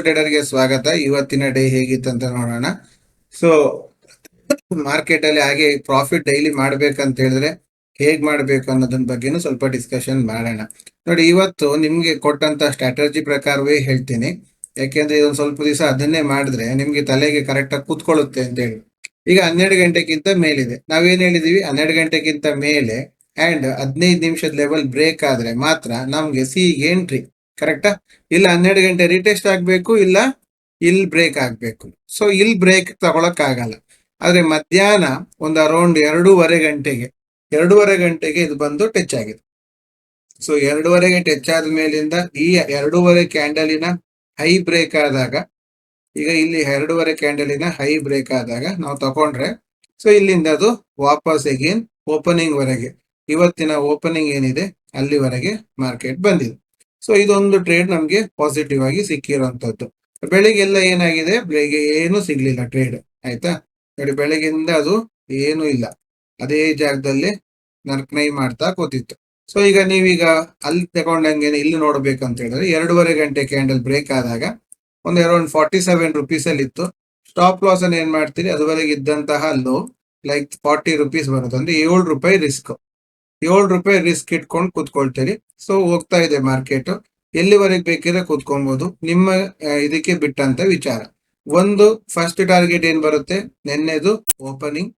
Individual ಟ್ರೇಡರ್ಗೆ ಸ್ವಾಗತ. ಇವತ್ತಿನ day ಹೇಗಿತ್ತು ಅಂತ ನೋಡೋಣ. ಸೊ ಮಾರ್ಕೆಟ್ ಅಲ್ಲಿ ಹಾಗೆ ಪ್ರಾಫಿಟ್ ಡೈಲಿ ಮಾಡ್ಬೇಕಂತ ಹೇಳಿದ್ರೆ ಹೇಗ್ ಮಾಡ್ಬೇಕು ಅನ್ನೋದನ್ನ ಬಗ್ಗೆನೂ ಸ್ವಲ್ಪ ಡಿಸ್ಕಷನ್ ಮಾಡೋಣ. ನೋಡಿ, ಇವತ್ತು ನಿಮ್ಗೆ ಕೊಟ್ಟಂತ ಸ್ಟ್ರಾಟಜಿ ಪ್ರಕಾರವೇ ಹೇಳ್ತೀನಿ. ಯಾಕೆಂದ್ರೆ ಇದೊಂದು ಸ್ವಲ್ಪ ದಿವಸ ಅದನ್ನೇ ಮಾಡಿದ್ರೆ ನಿಮ್ಗೆ ತಲೆಗೆ ಕರೆಕ್ಟ್ ಆಗಿ ಕೂತ್ಕೊಳ್ಳುತ್ತೆ ಅಂತ ಹೇಳಿ. ಈಗ 12 ಗಂಟೆಗಿಂತ ಮೇಲಿದೆ. ನಾವೇನ್ ಹೇಳಿದೀವಿ, 12 ಗಂಟೆಗಿಂತ ಮೇಲೆ ಅಂಡ್ 15 ನಿಮಿಷದ ಲೆವೆಲ್ ಬ್ರೇಕ್ ಆದ್ರೆ ಮಾತ್ರ ನಮ್ಗೆ ಸಿ ಎಂಟ್ರಿ. ಕರೆಕ್ಟಾ? ಇಲ್ಲ 12 ಗಂಟೆ ರಿಟೆಸ್ಟ್ ಆಗ್ಬೇಕು, ಇಲ್ಲ ಇಲ್ಲಿ ಬ್ರೇಕ್ ಆಗ್ಬೇಕು. ಸೊ ಇಲ್ಲಿ ಬ್ರೇಕ್ ತಗೊಳಕ್ ಆಗಲ್ಲ. ಆದ್ರೆ ಮಧ್ಯಾಹ್ನ ಒಂದು ಅರೌಂಡ್ 2:30 ಗಂಟೆಗೆ ಇದು ಬಂದು ಟಚ್ ಆಗಿದೆ. ಸೊ 2:30ಗೆ ಟಚ್ ಆದ ಮೇಲಿಂದ ಈ 2:30 ಕ್ಯಾಂಡಲಿನ ಹೈ ಬ್ರೇಕ್ ಆದಾಗ, ಈಗ ಇಲ್ಲಿ 2:30 ಕ್ಯಾಂಡಲಿನ ಹೈ ಬ್ರೇಕ್ ಆದಾಗ ನಾವು ತಗೊಂಡ್ರೆ, ಸೊ ಇಲ್ಲಿಂದ ಅದು ವಾಪಸ್ ಅಗೇನ್ ಓಪನಿಂಗ್ ವರೆಗೆ, ಇವತ್ತಿನ ಓಪನಿಂಗ್ ಏನಿದೆ ಅಲ್ಲಿವರೆಗೆ ಮಾರ್ಕೆಟ್ ಬಂದಿದೆ. ಸೊ ಇದೊಂದು ಟ್ರೇಡ್ ನಮ್ಗೆ ಪಾಸಿಟಿವ್ ಆಗಿ ಸಿಕ್ಕಿರುವಂತದ್ದು. ಬೆಳಿಗ್ಗೆಲ್ಲ ಏನಾಗಿದೆ, ಬೆಳಿಗ್ಗೆ ಏನು ಸಿಗ್ಲಿಲ್ಲ ಟ್ರೇಡ್. ಆಯ್ತಾ? ನೋಡಿ, ಬೆಳಗ್ಗೆಯಿಂದ ಅದು ಏನು ಇಲ್ಲ, ಅದೇ ಜಾಗದಲ್ಲಿ ನರ್ಕನೈ ಮಾಡ್ತಾ ಕೂತಿತ್ತು. ಸೊ ಈಗ ನೀವೀಗ ಅಲ್ಲಿ ತಗೊಂಡಂಗೆ ಇಲ್ಲಿ ನೋಡ್ಬೇಕಂತ ಹೇಳಿದ್ರೆ 2:30 ಗಂಟೆ ಕ್ಯಾಂಡಲ್ ಬ್ರೇಕ್ ಆದಾಗ ಒಂದು ಅರೌಂಡ್ 47 ರುಪೀಸ್ ಅಲ್ಲಿ ಇತ್ತು. ಸ್ಟಾಪ್ ಲಾಸ್ ಅನ್ನು ಏನ್ ಮಾಡ್ತೀರಿ, ಅದುವರೆಗೆ ಇದ್ದಂತಹ ಲೋ ಲೈಕ್ 40 ರುಪೀಸ್ ಬರುತ್ತೆ. ಅಂದ್ರೆ 7 ರೂಪಾಯಿ ರಿಸ್ಕ್. 7 ರೂಪಾಯಿ ರಿಸ್ಕ್ ಇಟ್ಕೊಂಡು ಕೂತ್ಕೊಳ್ತೀರಿ. ಸೊ ಹೋಗ್ತಾ ಇದೆ ಮಾರ್ಕೆಟ್, ಎಲ್ಲಿವರೆಗೆ ಬೇಕಿದ್ರೆ ಕೂತ್ಕೊಬಹುದು. ನಿಮ್ಮ ಇದಕ್ಕೆ ಬಿಟ್ಟಂತ ವಿಚಾರ. ಒಂದು ಫಸ್ಟ್ ಟಾರ್ಗೆಟ್ ಏನ್ ಬರುತ್ತೆ, ನೆನ್ನೆದು ಓಪನಿಂಗ್.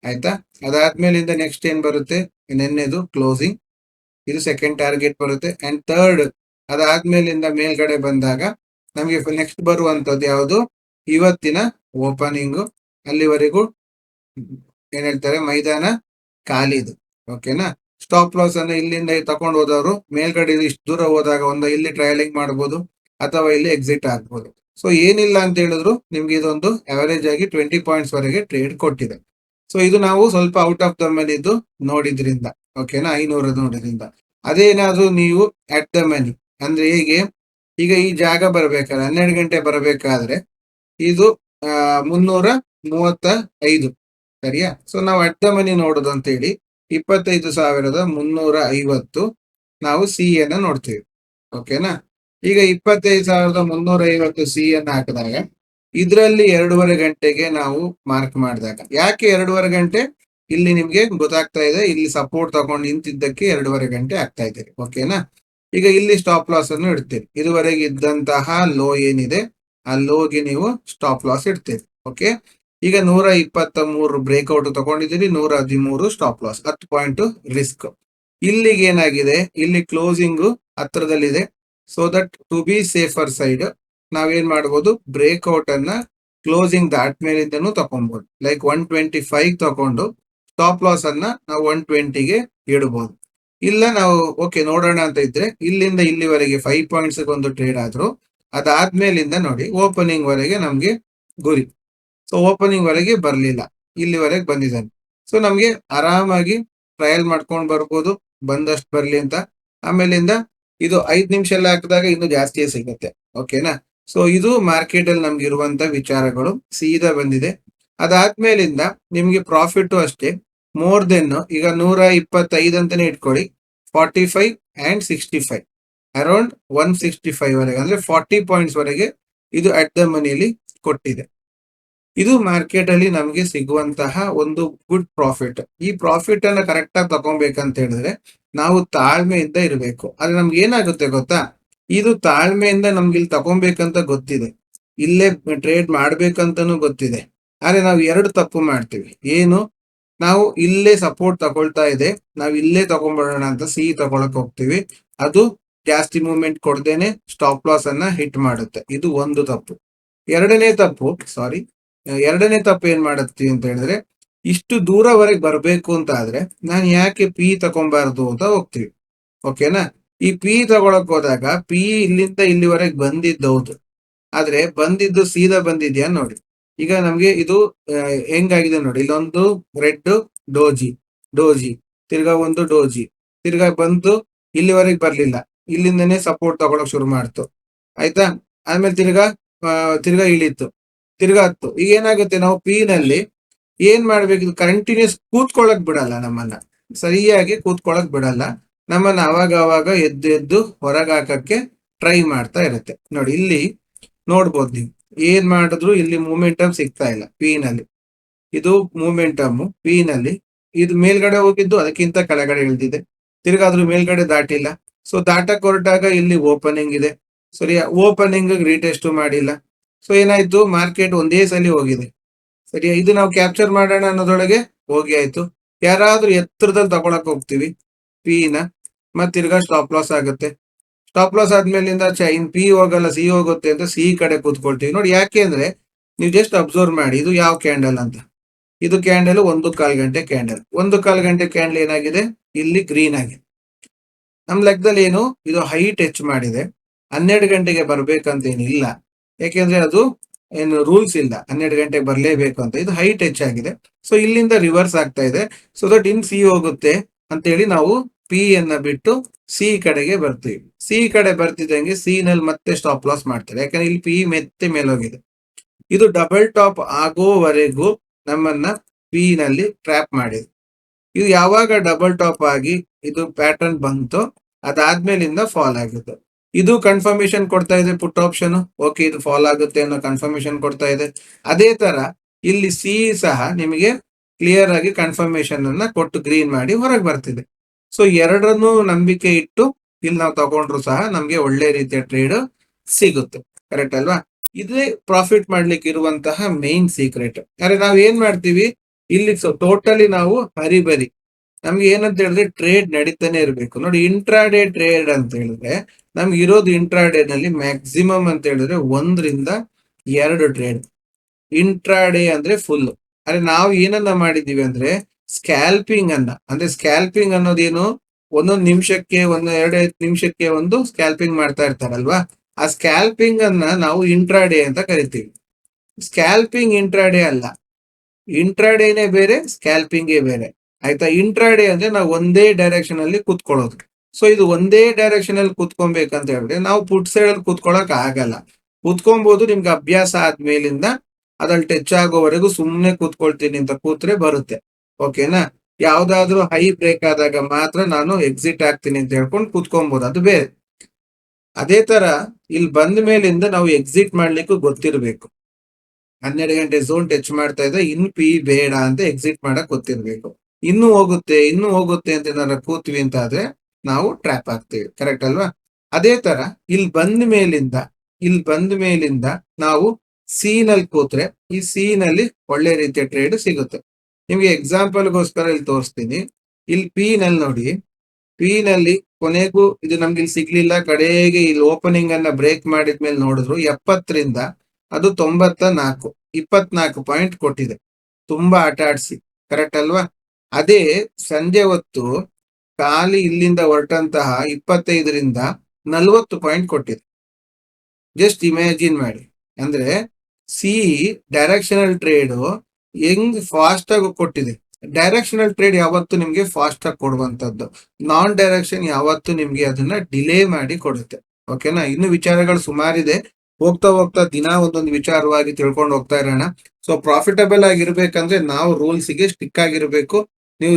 ಆಯ್ತಾ? ಅದಾದ್ಮೇಲಿಂದ ನೆಕ್ಸ್ಟ್ ಏನ್ ಬರುತ್ತೆ, ನೆನ್ನೆದು ಕ್ಲೋಸಿಂಗ್. ಇದು ಸೆಕೆಂಡ್ ಟಾರ್ಗೆಟ್ ಬರುತ್ತೆ. ಅಂಡ್ ಥರ್ಡ್, ಅದಾದ್ಮೇಲಿಂದ ಮೇಲ್ಗಡೆ ಬಂದಾಗ ನಮಗೆ ನೆಕ್ಸ್ಟ್ ಬರುವಂತದ್ದು ಯಾವುದು, ಇವತ್ತಿನ ಓಪನಿಂಗು. ಅಲ್ಲಿವರೆಗೂ ಏನ್ ಹೇಳ್ತಾರೆ, ಮೈದಾನ ಖಾಲಿದು. ಓಕೆನಾ? ಸ್ಟಾಪ್ ಲಾಸ್ ಅನ್ನು ಇಲ್ಲಿಂದ ತಗೊಂಡು ಹೋದವರು ಮೇಲ್ಗಡೆ ಇಷ್ಟು ದೂರ ಹೋದಾಗ ಒಂದು ಇಲ್ಲಿ ಟ್ರಯಲಿಂಗ್ ಮಾಡಬಹುದು ಅಥವಾ ಇಲ್ಲಿ ಎಕ್ಸಿಟ್ ಆಗ್ಬೋದು. ಸೊ ಏನಿಲ್ಲ ಅಂತ ಹೇಳಿದ್ರು ನಿಮ್ಗೆ ಇದೊಂದು ಅವರೇಜ್ ಆಗಿ 20 ಪಾಯಿಂಟ್ಸ್ ವರೆಗೆ ಟ್ರೇಡ್ ಕೊಟ್ಟಿದೆ. ಸೊ ಇದು ನಾವು ಸ್ವಲ್ಪ ಔಟ್ ಆಫ್ ದ ಮನಿ ಇದು ನೋಡಿದ್ರಿಂದ, ಓಕೆನಾ, 500 ನೋಡಿದ್ರಿಂದ. ಅದೇನಾದ್ರೂ ನೀವು ಅಟ್ ದ ಮನಿ ಅಂದ್ರೆ ಹೇಗೆ, ಈಗ ಈ ಜಾಗ ಬರ್ಬೇಕಾದ್ರೆ 12 ಗಂಟೆ ಬರಬೇಕಾದ್ರೆ ಇದು 335, ಸರಿಯಾ? ಸೊ ನಾವು ಅಟ್ ದ ಮನಿ ನೋಡೋದು ಅಂತ ಹೇಳಿ 25,350 ನಾವು ಸಿ ಅನ್ನ ನೋಡ್ತೀವಿ. ಓಕೆನಾ? ಈಗ 25,350 ಸಿ ಅನ್ನ ಹಾಕಿದಾಗ ಇದರಲ್ಲಿ 2:30 ಗಂಟೆಗೆ ನಾವು ಮಾರ್ಕ್ ಮಾಡಿದಾಗ, ಯಾಕೆ 2:30 ಗಂಟೆ, ಇಲ್ಲಿ ನಿಮ್ಗೆ ಗೊತ್ತಾಗ್ತಾ ಇದೆ, ಇಲ್ಲಿ ಸಪೋರ್ಟ್ ತಗೊಂಡು ನಿಂತಿದ್ದಕ್ಕೆ 2:30 ಗಂಟೆ ಆಗ್ತಾ ಇದ್ದೀರಿ. ಓಕೆನಾ? ಈಗ ಇಲ್ಲಿ ಸ್ಟಾಪ್ ಲಾಸ್ ಅನ್ನು ಇಡ್ತೀರಿ. ಇದುವರೆಗೆ ಇದ್ದಂತಹ ಲೋ ಏನಿದೆ ಆ ಲೋಗೆ ನೀವು ಸ್ಟಾಪ್ ಲಾಸ್ ಇಡ್ತೀರಿ. ಓಕೆ, ಈಗ 123 ಬ್ರೇಕ್ಔಟ್ ತಗೊಂಡಿದ್ದೀರಿ, 113 ಸ್ಟಾಪ್ ಲಾಸ್, 10 ಪಾಯಿಂಟ್ ರಿಸ್ಕ್. ಇಲ್ಲಿಗೆ ಏನಾಗಿದೆ, ಇಲ್ಲಿ ಕ್ಲೋಸಿಂಗ್ ಹತ್ರದಲ್ಲಿದೆ. So that to be safer side ನಾವೇನ್ ಮಾಡ್ಬೋದು, ಬ್ರೇಕ್ಔಟ್ ಅನ್ನ ಕ್ಲೋಸಿಂಗ್ ದಾಟ್ಮೇಲಿಂದನೂ ತಗೊಬಹುದು. ಲೈಕ್ 125 ತಗೊಂಡು ಸ್ಟಾಪ್ ಲಾಸ್ ಅನ್ನ ನಾವು 120ಗೆ ಇಡಬಹುದು. ಇಲ್ಲ ನಾವು ಓಕೆ ನೋಡೋಣ ಅಂತ ಇದ್ರೆ ಇಲ್ಲಿಂದ ಇಲ್ಲಿವರೆಗೆ 5 ಪಾಯಿಂಟ್ಸ್ ಒಂದು ಟ್ರೇಡ್ ಆದ್ರು, ಅದಾದ್ಮೇಲಿಂದ ನೋಡಿ ಓಪನಿಂಗ್ ವರೆಗೆ ನಮ್ಗೆ ಗುರಿ. ಸೊ ಓಪನಿಂಗ್ ವರೆಗೆ ಬರ್ಲಿಲ್ಲ, ಇಲ್ಲಿವರೆಗೆ ಬಂದಿದ್ದಾನೆ. ಸೊ ನಮ್ಗೆ ಆರಾಮಾಗಿ ಟ್ರಯಲ್ ಮಾಡ್ಕೊಂಡು ಬರ್ಬೋದು, ಬಂದಷ್ಟು ಬರ್ಲಿ ಅಂತ. ಆಮೇಲಿಂದ ಇದು 5 ನಿಮಿಷ ಎಲ್ಲ ಹಾಕಿದಾಗ ಇನ್ನು ಜಾಸ್ತಿಯೇ ಸಿಗುತ್ತೆ. ಓಕೆನಾ? ಸೊ ಇದು ಮಾರ್ಕೆಟ್ ಅಲ್ಲಿ ನಮ್ಗೆ ಇರುವಂತ ವಿಚಾರಗಳು. ಸೀದಾ ಬಂದಿದೆ. ಅದಾದ್ಮೇಲಿಂದ ನಿಮ್ಗೆ ಪ್ರಾಫಿಟ್ ಅಷ್ಟೇ ಮೋರ್ ದೆನ್, ಈಗ 125 ಅಂತಾನೆ ಇಟ್ಕೊಳ್ಳಿ, 45 ಅಂಡ್ 65 ಅರೌಂಡ್ 165 ವರೆಗೆ, ಅಂದ್ರೆ 40 ಪಾಯಿಂಟ್ಸ್ ವರೆಗೆ ಇದು ಅಟ್ ದ ಮನಿಯಲ್ಲಿ ಕೊಟ್ಟಿದೆ. ಇದು ಮಾರ್ಕೆಟ್ ಅಲ್ಲಿ ನಮ್ಗೆ ಸಿಗುವಂತಹ ಒಂದು ಗುಡ್ ಪ್ರಾಫಿಟ್. ಈ ಪ್ರಾಫಿಟ್ ಅನ್ನ ಕರೆಕ್ಟ್ ಆಗಿ ತಗೊಬೇಕಂತ ಹೇಳಿದ್ರೆ ನಾವು ತಾಳ್ಮೆಯಿಂದ ಇರಬೇಕು. ಆದ್ರೆ ನಮ್ಗೆ ಏನಾಗುತ್ತೆ ಗೊತ್ತಾ, ಇದು ತಾಳ್ಮೆಯಿಂದ ನಮ್ಗೆ ಇಲ್ಲಿ ತಗೊಬೇಕಂತ ಗೊತ್ತಿದೆ, ಇಲ್ಲೇ ಟ್ರೇಡ್ ಮಾಡ್ಬೇಕಂತನೂ ಗೊತ್ತಿದೆ. ಆದ್ರೆ ನಾವು 2 ತಪ್ಪು ಮಾಡ್ತೀವಿ. ಏನು, ನಾವು ಇಲ್ಲೇ ಸಪೋರ್ಟ್ ತಗೊಳ್ತಾ ಇದೆ, ನಾವು ಇಲ್ಲೇ ತಗೊಂಡ್ಬಿಡೋಣ ಅಂತ ಸಿ ತಗೊಳಕ್ ಹೋಗ್ತೀವಿ. ಅದು ಜಾಸ್ತಿ ಮೂವ್ಮೆಂಟ್ ಕೊಡ್ದೇನೆ ಸ್ಟಾಪ್ ಲಾಸ್ ಅನ್ನ ಹಿಟ್ ಮಾಡುತ್ತೆ. ಇದು ಒಂದು ತಪ್ಪು. ಎರಡನೇ ತಪ್ಪು ಏನ್ ಮಾಡುತ್ತೀವಿ ಅಂತ ಹೇಳಿದ್ರೆ, ಇಷ್ಟು ದೂರವರೆಗೆ ಬರ್ಬೇಕು ಅಂತ ಆದ್ರೆ ನಾನು ಯಾಕೆ ಪಿ ತಗೊಂಬಾರ್ದು ಅಂತ ಹೋಗ್ತೀವಿ. ಓಕೆನಾ? ಈ ಪಿ ತಗೊಳಕ್ ಹೋದಾಗ ಪಿ ಇಲ್ಲಿಂದ ಇಲ್ಲಿವರೆಗೆ ಬಂದಿದ್ದೌದು, ಆದ್ರೆ ಬಂದಿದ್ದು ಸೀದಾ ಬಂದಿದ್ಯಾ ನೋಡಿ. ಈಗ ನಮ್ಗೆ ಇದು ಹೆಂಗಾಗಿದೆ ನೋಡಿ, ಇಲ್ಲೊಂದು ರೆಡ್ ಡೋಜಿ, ತಿರ್ಗಾ ಒಂದು ಡೋಜಿ, ತಿರ್ಗಾ ಬಂದು ಇಲ್ಲಿವರೆಗೆ ಬರ್ಲಿಲ್ಲ, ಇಲ್ಲಿಂದನೇ ಸಪೋರ್ಟ್ ತಗೊಳಕ್ ಶುರು ಮಾಡ್ತು. ಆಯ್ತಾ? ಆದ್ಮೇಲೆ ತಿರ್ಗಾ ಇಳಿತು, ತಿರ್ಗಾ ಹತ್ತು. ಈಗ ಏನಾಗುತ್ತೆ, ನಾವು ಪಿ ನಲ್ಲಿ ಏನ್ ಮಾಡ್ಬೇಕು, ಕಂಟಿನ್ಯೂಸ್ ಕೂತ್ಕೊಳಕ್ ಬಿಡಲ್ಲ, ನಮ್ಮನ್ನ ಸರಿಯಾಗಿ ಕೂತ್ಕೊಳಕ್ ಬಿಡಲ್ಲ. ನಮ್ಮನ್ನ ಅವಾಗ ಎದ್ದು ಹೊರಗೆ ಹಾಕಕ್ಕೆ ಟ್ರೈ ಮಾಡ್ತಾ ಇರುತ್ತೆ. ನೋಡಿ, ಇಲ್ಲಿ ನೋಡ್ಬೋದು ನೀವು. ಏನ್ ಮಾಡಿದ್ರು ಇಲ್ಲಿ ಮೂಮೆಂಟಮ್ ಸಿಗ್ತಾ ಇಲ್ಲ ಪಿ ನಲ್ಲಿ. ಇದು ಮೂಮೆಂಟಮ್ ಪಿ ನಲ್ಲಿ ಇದು ಮೇಲ್ಗಡೆ ಹೋಗಿದ್ದು ಅದಕ್ಕಿಂತ ಕೆಳಗಡೆ ಇಳಿದಿದೆ. ತಿರ್ಗಾ ಅದ್ರ ಮೇಲ್ಗಡೆ ದಾಟಿಲ್ಲ. ಸೊ ದಾಟಕ್ ಹೊರಟಾಗ ಇಲ್ಲಿ ಓಪನಿಂಗ್ ಇದೆ. ಸರಿಯಾ, ಓಪನಿಂಗ್ ರೀಟೆಸ್ಟ್ ಮಾಡಿಲ್ಲ. ಸೊ ಏನಾಯ್ತು, ಮಾರ್ಕೆಟ್ ಒಂದೇ ಸಲ ಹೋಗಿದೆ. ಸರಿಯಾ, ಇದು ನಾವು ಕ್ಯಾಪ್ಚರ್ ಮಾಡೋಣ ಅನ್ನೋದ್ರೊಳಗೆ ಹೋಗಿ ಆಯ್ತು. ಯಾರಾದ್ರೂ ಎತ್ತರದಲ್ಲಿ ತಗೊಳಕ್ ಹೋಗ್ತೀವಿ ಪಿ ನ, ಮತ್ ತಿರ್ಗಾ ಸ್ಟಾಪ್ ಲಾಸ್ ಆಗುತ್ತೆ. ಸ್ಟಾಪ್ ಲಾಸ್ ಆದ್ಮೇಲಿಂದ ಇನ್ ಪಿ ಹೋಗಲ್ಲ ಸಿ ಹೋಗುತ್ತೆ ಅಂತ ಸಿ ಕಡೆ ಕೂತ್ಕೊಳ್ತೀವಿ. ನೋಡಿ ಯಾಕೆ ಅಂದ್ರೆ, ನೀವು ಜಸ್ಟ್ ಅಬ್ಸರ್ವ್ ಮಾಡಿ ಇದು ಯಾವ ಕ್ಯಾಂಡಲ್ ಅಂತ. ಇದು ಕ್ಯಾಂಡಲ್ 1 ಗಂಟೆ ಕ್ಯಾಂಡಲ್. 1 ಕ್ಯಾಂಡಲ್ ಏನಾಗಿದೆ, ಇಲ್ಲಿ ಗ್ರೀನ್ ಆಗಿದೆ. ನಮ್ ಲೆಕ್ಕದಲ್ಲಿ ಏನು, ಇದು ಹೈ ಟಚ್ ಮಾಡಿದೆ. 12 ಗಂಟೆಗೆ ಬರ್ಬೇಕಂತ ಏನಿಲ್ಲ, ಯಾಕೆಂದ್ರೆ ಅದು ಏನು ರೂಲ್ಸ್ ಇಲ್ಲ 12 ಗಂಟೆಗೆ ಬರ್ಲೇಬೇಕು ಅಂತ. ಇದು ಹೈ ಟಚ್ ಆಗಿದೆ. ಸೊ ಇಲ್ಲಿಂದ ರಿವರ್ಸ್ ಆಗ್ತಾ ಇದೆ. ಸೊ ದಟ್ ಇನ್ ಸಿ ಹೋಗುತ್ತೆ ಅಂತೇಳಿ ನಾವು ಪಿ ಅನ್ನ ಬಿಟ್ಟು ಸಿ ಕಡೆಗೆ ಬರ್ತೀವಿ. ಸಿ ಕಡೆ ಬರ್ತಿದ್ದಂಗೆ ಸಿ ನಲ್ಲಿ ಮತ್ತೆ ಸ್ಟಾಪ್ ಲಾಸ್ ಮಾಡ್ತಾರೆ, ಯಾಕಂದ್ರೆ ಇಲ್ಲಿ ಪಿ ಮತ್ತೆ ಮೇಲೋಗಿದೆ. ಇದು ಡಬಲ್ ಟಾಪ್ ಆಗೋವರೆಗೂ ನಮ್ಮನ್ನ ಪಿ ನಲ್ಲಿ ಟ್ರ್ಯಾಪ್ ಮಾಡಿದೆ. ಇದು ಯಾವಾಗ ಡಬಲ್ ಟಾಪ್ ಆಗಿ ಇದು ಪ್ಯಾಟರ್ನ್ ಬಂತು, ಅದಾದ್ಮೇಲಿಂದ ಫಾಲ್ ಆಗಿತ್ತು. ಇದು ಕನ್ಫರ್ಮೇಶನ್ ಕೊಡ್ತಾ ಇದೆ ಪುಟ್ ಆಪ್ಷನ್. ಓಕೆ, ಇದು ಫಾಲ್ ಆಗುತ್ತೆ ಅನ್ನೋ ಕನ್ಫರ್ಮೇಶನ್ ಕೊಡ್ತಾ ಇದೆ. ಅದೇ ತರ ಇಲ್ಲಿ ಸಿ ಸಹ ನಿಮಗೆ ಕ್ಲಿಯರ್ ಆಗಿ ಕನ್ಫರ್ಮೇಶನ್ ಅನ್ನ ಕೊಟ್ಟು ಗ್ರೀನ್ ಮಾಡಿ ಹೊರಗೆ ಬರ್ತಿದೆ. ಸೊ ಎರಡರನ್ನು ನಂಬಿಕೆ ಇಟ್ಟು ಇಲ್ಲಿ ನಾವು ತಗೊಂಡ್ರು ಸಹ ನಮ್ಗೆ ಒಳ್ಳೆ ರೀತಿಯ ಟ್ರೇಡ್ ಸಿಗುತ್ತೆ. ಕರೆಕ್ಟ್ ಅಲ್ವಾ? ಇದೇ ಪ್ರಾಫಿಟ್ ಮಾಡ್ಲಿಕ್ಕೆ ಇರುವಂತಹ ಮೇನ್ ಸೀಕ್ರೆಟ್. ಅಂದ್ರೆ ನಾವ್ ಏನ್ ಮಾಡ್ತೀವಿ ಇಲ್ಲಿ, ಟೋಟಲಿ ನಾವು ಹರಿಬರಿ. ನಮ್ಗೆ ಏನಂತ ಹೇಳಿದ್ರೆ ಟ್ರೇಡ್ ನಡೀತಾನೆ ಇರ್ಬೇಕು. ನೋಡಿ, ಇಂಟ್ರಾಡೇ ಟ್ರೇಡ್ ಅಂತ ಹೇಳಿದ್ರೆ ನಮ್ಗೆ ಇರೋದು ಇಂಟ್ರಾಡೇ ನಲ್ಲಿ ಮ್ಯಾಕ್ಸಿಮಮ್ ಅಂತ ಹೇಳಿದ್ರೆ 1 ರಿಂದ 2 ಟ್ರೇಡ್. ಇಂಟ್ರಾಡೇ ಅಂದ್ರೆ ಫುಲ್. ಅಂದ್ರೆ ನಾವು ಏನನ್ನ ಮಾಡಿದೀವಿ ಅಂದ್ರೆ ಸ್ಕ್ಯಾಲ್ಪಿಂಗ್ ಅನ್ನ, ಅಂದ್ರೆ ಸ್ಕ್ಯಾಲ್ಪಿಂಗ್ ಅನ್ನೋದೇನು, 1 ನಿಮಿಷಕ್ಕೆ 2 ನಿಮಿಷಕ್ಕೆ ಒಂದು ಸ್ಕ್ಯಾಲ್ಪಿಂಗ್ ಮಾಡ್ತಾ ಇರ್ತಾರಲ್ವಾ, ಆ ಸ್ಕ್ಯಾಲ್ಪಿಂಗ್ ಅನ್ನ ನಾವು ಇಂಟ್ರಾಡೇ ಅಂತ ಕರಿತೀವಿ. ಸ್ಕ್ಯಾಲ್ಪಿಂಗ್ ಇಂಟ್ರಾಡೇ ಅಲ್ಲ, ಇಂಟ್ರಾಡೇನೆ ಬೇರೆ, ಸ್ಕ್ಯಾಲ್ಪಿಂಗೇ ಬೇರೆ. ಆಯ್ತಾ? ಇಂಟ್ರಾಡೇ ಅಂದ್ರೆ ನಾವು ಒಂದೇ ಡೈರೆಕ್ಷನ್ ಅಲ್ಲಿ ಕೂತ್ಕೊಳ್ಳೋದು. ಸೊ ಇದು ಒಂದೇ ಡೈರೆಕ್ಷನ್ ಅಲ್ಲಿ ಕೂತ್ಕೊಬೇಕಂತ ಹೇಳಿದ್ರೆ ನಾವು ಪುಟ್ ಸೈಡ್ ಅಲ್ಲಿ ಕೂತ್ಕೊಳ್ಳಕ್ ಆಗಲ್ಲ. ಕೂತ್ಕೊಬಹುದು, ನಿಮ್ಗೆ ಅಭ್ಯಾಸ ಆದ್ಮೇಲಿಂದ ಅದ್ರಲ್ಲಿ ಟಚ್ ಆಗೋವರೆಗೂ ಸುಮ್ನೆ ಕೂತ್ಕೊಳ್ತೀನಿ ಅಂತ ಕೂತ್ರೆ ಬರುತ್ತೆ. ಓಕೆನಾ? ಯಾವ್ದಾದ್ರು ಹೈ ಬ್ರೇಕ್ ಆದಾಗ ಮಾತ್ರ ನಾನು ಎಕ್ಸಿಟ್ ಆಗ್ತೀನಿ ಅಂತ ಹೇಳ್ಕೊಂಡು ಕೂತ್ಕೊಬಹುದು, ಅದು ಬೇರೆ. ಅದೇ ತರ ಇಲ್ಲಿ ಬಂದ ಮೇಲಿಂದ ನಾವು ಎಕ್ಸಿಟ್ ಮಾಡ್ಲಿಕ್ಕೂ ಗೊತ್ತಿರ್ಬೇಕು. 12 ಗಂಟೆ ಝೋನ್ ಟಚ್ ಮಾಡ್ತಾ ಇದೆ, ಇನ್ ಪಿ ಬೇಡ ಅಂತ ಎಕ್ಸಿಟ್ ಮಾಡಕ್ ಗೊತ್ತಿರ್ಬೇಕು. ಇನ್ನೂ ಹೋಗುತ್ತೆ ಅಂತ ಏನಾರ ಕೂತ್ವಿ ಅಂತ ಆದ್ರೆ ನಾವು ಟ್ರ್ಯಾಪ್ ಆಗ್ತೀವಿ. ಕರೆಕ್ಟ್ ಅಲ್ವಾ? ಅದೇ ತರ ಇಲ್ಲಿ ಬಂದ ಮೇಲಿಂದ ನಾವು ಸಿ ನಲ್ಲಿ ಕೂತ್ರೆ ಈ ಸಿ ನಲ್ಲಿ ಒಳ್ಳೆ ರೀತಿಯ ಟ್ರೇಡ್ ಸಿಗುತ್ತೆ. ನಿಮ್ಗೆ ಎಕ್ಸಾಂಪಲ್ಗೋಸ್ಕರ ಇಲ್ಲಿ ತೋರಿಸ್ತೀನಿ. ಇಲ್ಲಿ ಪಿ ನಲ್ಲಿ ನೋಡಿ, ಪಿ ನಲ್ಲಿ ಕೊನೆಗೂ ಇದು ನಮ್ಗೆ ಇಲ್ಲಿ ಸಿಗ್ಲಿಲ್ಲ. ಕಡೆಗೆ ಇಲ್ಲಿ ಓಪನಿಂಗ್ ಅನ್ನ ಬ್ರೇಕ್ ಮಾಡಿದ್ಮೇಲೆ ನೋಡಿದ್ರು 70ರಿಂದ ಅದು 94, 24 ಪಾಯಿಂಟ್ ಕೊಟ್ಟಿದೆ. ತುಂಬಾ ಆಟ ಆಡಿಸಿ. ಕರೆಕ್ಟ್ ಅಲ್ವಾ? ಅದೇ ಸಂಜೆ ಹೊತ್ತು ಖಾಲಿ ಇಲ್ಲಿಂದ ಹೊರಟಂತಹ 25ರಿಂದ 40 ಪಾಯಿಂಟ್ ಕೊಟ್ಟಿದೆ. ಜಸ್ಟ್ ಇಮ್ಯಾಜಿನ್ ಮಾಡಿ. ಅಂದ್ರೆ ಸಿ ಡೈರೆಕ್ಷನಲ್ ಟ್ರೇಡ್ ಹೆಂಗ್ ಫಾಸ್ಟ್ ಆಗಿ ಕೊಟ್ಟಿದೆ. ಡೈರೆಕ್ಷನಲ್ ಟ್ರೇಡ್ ಯಾವತ್ತು ನಿಮ್ಗೆ ಫಾಸ್ಟ್ ಆಗಿ ಕೊಡುವಂತದ್ದು, ನಾನ್ ಡೈರೆಕ್ಷನ್ ಯಾವತ್ತು ನಿಮ್ಗೆ ಅದನ್ನ ಡಿಲೇ ಮಾಡಿ ಕೊಡುತ್ತೆ. ಓಕೆನಾ? ಇನ್ನು ವಿಚಾರಗಳು ಸುಮಾರಿದೆ. ಹೋಗ್ತಾ ಹೋಗ್ತಾ ದಿನ ಒಂದೊಂದು ವಿಚಾರವಾಗಿ ತಿಳ್ಕೊಂಡು ಹೋಗ್ತಾ ಇರೋಣ. ಸೊ ಪ್ರಾಫಿಟಬಲ್ ಆಗಿರ್ಬೇಕಂದ್ರೆ ನಾವು ರೂಲ್ಸ್ ಗೆ ಸ್ಟಿಕ್ ಆಗಿರ್ಬೇಕು. ನೀವು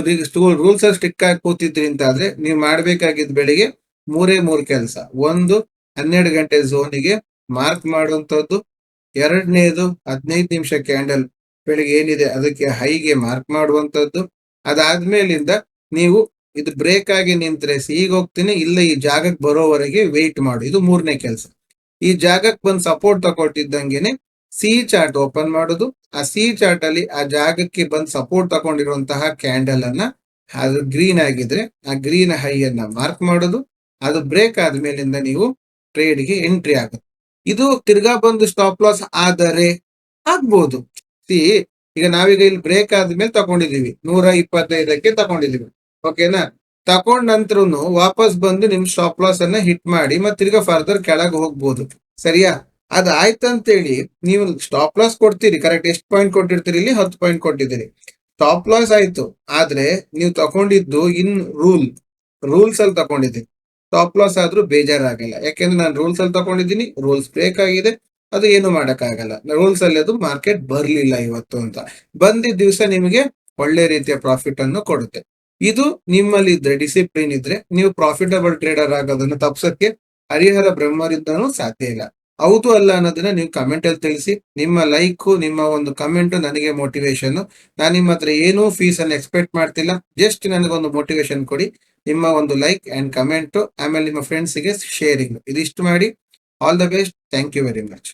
ರೂಲ್ಸ್ ಅಲ್ಲಿ ಸ್ಟಿಕ್ ಆಗಿ ಕೂತಿದ್ರಿ ಅಂತ ಆದ್ರೆ ನೀವು ಮಾಡ್ಬೇಕಾಗಿದ್ ಬೆಳಿಗ್ಗೆ 3 ಕೆಲಸ. ಒಂದು, 12 ಗಂಟೆ ಝೋನಿಗೆ ಮಾರ್ಕ್ ಮಾಡುವಂತದ್ದು. ಎರಡನೇದು 15 ನಿಮಿಷ ಕ್ಯಾಂಡಲ್ ಬೆಳಿಗ್ಗೆ ಏನಿದೆ ಅದಕ್ಕೆ ಹೈಗೆ ಮಾರ್ಕ್ ಮಾಡುವಂತದ್ದು. ಅದಾದ್ಮೇಲಿಂದ ನೀವು ಇದು ಬ್ರೇಕ್ ಆಗಿ ನಿಂತ್ರೆ ಈಗ ಹೋಗ್ತೀನಿ, ಇಲ್ಲ ಈ ಜಾಗಕ್ಕೆ ಬರೋವರೆಗೆ ವೆಯ್ಟ್ ಮಾಡು. ಇದು 3ನೇ ಕೆಲಸ. ಈ ಜಾಗಕ್ಕೆ ಬಂದು ಸಪೋರ್ಟ್ ತಗೊಳ್ತಿದ್ದಂಗೆನೆ ಸಿ ಚಾರ್ಟ್ ಓಪನ್ ಮಾಡೋದು. ಆ ಸಿ ಚಾರ್ಟ್ ಅಲ್ಲಿ ಆ ಜಾಗಕ್ಕೆ ಬಂದು ಸಪೋರ್ಟ್ ತಗೊಂಡಿರುವಂತಹ ಕ್ಯಾಂಡಲ್ ಅನ್ನ, ಅದು ಗ್ರೀನ್ ಆಗಿದ್ರೆ ಆ ಗ್ರೀನ್ ಹೈ ಅನ್ನ ಮಾರ್ಕ್ ಮಾಡೋದು. ಅದು ಬ್ರೇಕ್ ಆದ್ಮೇಲಿಂದ ನೀವು ಟ್ರೇಡ್ ಗೆ ಎಂಟ್ರಿ ಆಗುತ್ತೆ. ಇದು ತಿರ್ಗಾ ಬಂದು ಸ್ಟಾಪ್ ಲಾಸ್ ಆದರೆ ಆಗ್ಬಹುದು. ಈಗ ನಾವೀಗ ಇಲ್ಲಿ ಬ್ರೇಕ್ ಆದ್ಮೇಲೆ ತಗೊಂಡಿದೀವಿ 125ಕ್ಕೆ ತಗೊಂಡಿದೀವಿ. ಓಕೆನಾ? ತಕೊಂಡ್ ನಂತರನು ವಾಪಸ್ ಬಂದು ನಿಮ್ ಸ್ಟಾಪ್ ಲಾಸ್ ಅನ್ನ ಹಿಟ್ ಮಾಡಿ ಮತ್ತೆ ತಿರ್ಗಾ ಫರ್ದರ್ ಕೆಳಗೆ ಹೋಗ್ಬೋದು. ಸರಿಯಾ? ಅದ್ ಆಯ್ತಂತೇಳಿ ನೀವು ಸ್ಟಾಪ್ ಲಾಸ್ ಕೊಡ್ತೀರಿ. ಕರೆಕ್ಟ್ ಎಷ್ಟು ಪಾಯಿಂಟ್ ಕೊಟ್ಟಿರ್ತೀರಿ? ಇಲ್ಲಿ 10 ಪಾಯಿಂಟ್ ಕೊಟ್ಟಿದ್ದೀರಿ. ಸ್ಟಾಪ್ ಲಾಸ್ ಆಯ್ತು, ಆದ್ರೆ ನೀವು ತಗೊಂಡಿದ್ದು ಇನ್ ರೂಲ್ಸ್ ಅಲ್ಲಿ ತಗೊಂಡಿದ್ದೀರಿ. ಸ್ಟಾಪ್ ಲಾಸ್ ಆದ್ರೂ ಬೇಜಾರಾಗಲ್ಲ, ಯಾಕೆಂದ್ರೆ ನಾನು ರೂಲ್ಸ್ ಅಲ್ಲಿ ತಗೊಂಡಿದ್ದೀನಿ, ರೂಲ್ಸ್ ಬ್ರೇಕ್ ಆಗಿದೆ, ಅದು ಏನು ಮಾಡಕ್ ಆಗಲ್ಲ. ರೂಲ್ಸ್ ಅಲ್ಲಿ ಅದು ಮಾರ್ಕೆಟ್ ಬರ್ಲಿಲ್ಲ ಇವತ್ತು ಅಂತ. ಬಂದಿದ್ದ ದಿವಸ ನಿಮಗೆ ಒಳ್ಳೆ ರೀತಿಯ ಪ್ರಾಫಿಟ್ ಅನ್ನು ಕೊಡುತ್ತೆ. ಇದು ನಿಮ್ಮಲ್ಲಿ ಇದ್ರೆ, ಡಿಸಿಪ್ಲಿನ್ ಇದ್ರೆ, ನೀವು ಪ್ರಾಫಿಟಬಲ್ ಟ್ರೇಡರ್ ಆಗೋದನ್ನು ತಪ್ಸಕ್ಕೆ ಹರಿಹರ ಬ್ರಹ್ಮರಿಂದನೂ ಸಾಧ್ಯ ಇಲ್ಲ. ಹೌದು ಅಲ್ಲ ಅನ್ನೋದನ್ನ ನೀವು ಕಮೆಂಟ್ ಅಲ್ಲಿ ತಿಳಿಸಿ. ನಿಮ್ಮ ಲೈಕ್, ನಿಮ್ಮ ಒಂದು ಕಮೆಂಟ್ ನನಗೆ ಮೋಟಿವೇಶನ್. ನಾನು ನಿಮ್ಮ ಹತ್ರ ಏನೂ ಫೀಸ್ ಅನ್ನು ಎಕ್ಸ್ಪೆಕ್ಟ್ ಮಾಡ್ತಿಲ್ಲ. ಜಸ್ಟ್ ನನಗೊಂದು ಮೋಟಿವೇಶನ್ ಕೊಡಿ. ನಿಮ್ಮ ಒಂದು ಲೈಕ್ ಅಂಡ್ ಕಮೆಂಟ್, ಆಮೇಲೆ ನಿಮ್ಮ ಫ್ರೆಂಡ್ಸ್ಗೆ ಶೇರಿಂಗ್, ಇದಿಷ್ಟು ಮಾಡಿ. All the best. Thank you very much.